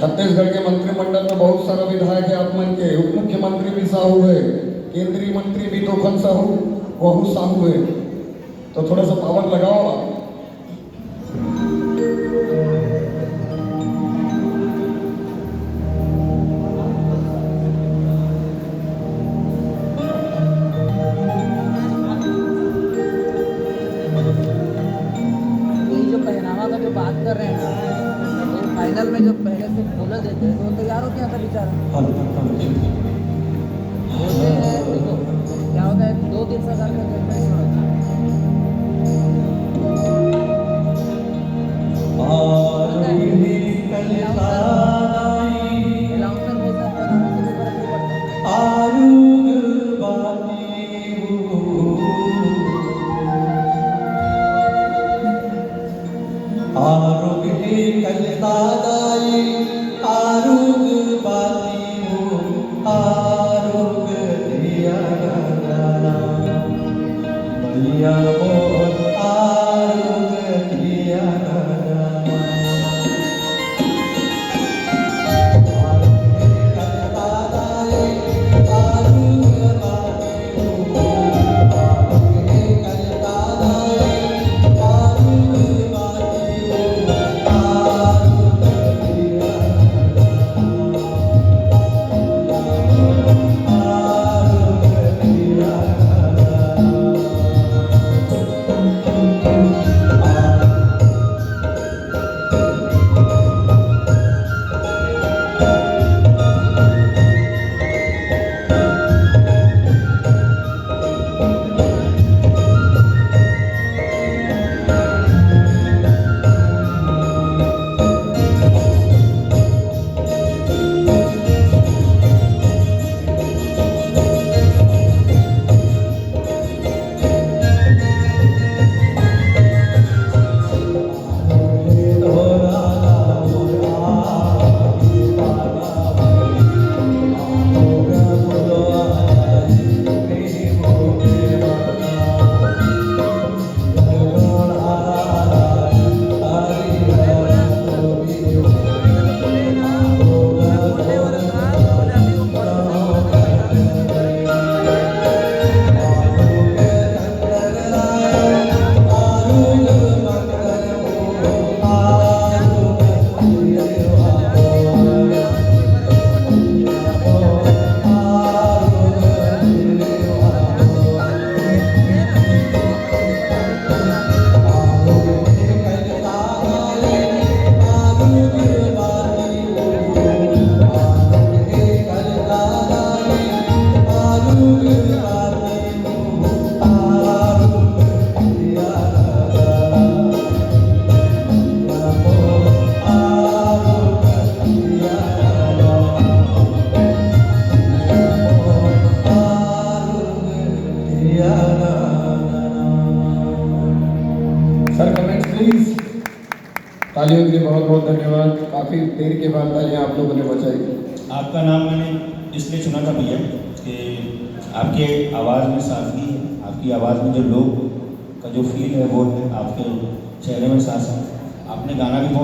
छत्तीसगढ़ के मंत्रिमंडल में बहुत सारा विधायक है आप मन के, उप मुख्यमंत्री भी साहू है, केंद्रीय मंत्री भी दोखन साहू वहू साहू है, तो थोड़ा सा पावर लगाओ आप। जो पहनावा का जो बात कर रहे हैं ना, तो फाइनल में जो पहले से बोला देते हैं तो तैयार होते हैं बेचारा बोलते हैं। देखो क्या होता है, 2-3 साल का जनरेशन होता है। अनाउंसर के साथ बनाने से भी फर्क नहीं पड़ता। Sir comments please. तालियों के लिए बहुत बहुत धन्यवाद। काफी देर के बाद तालियां आप लोगों ने बजाई। आपका नाम मैंने इसलिए चुना था भैया कि आपके आवाज़ में सादगी है, आपकी आवाज़ में जो लोग का जो फील है वो है, आपके चेहरे में सांस है। आपने गाना भी बहुत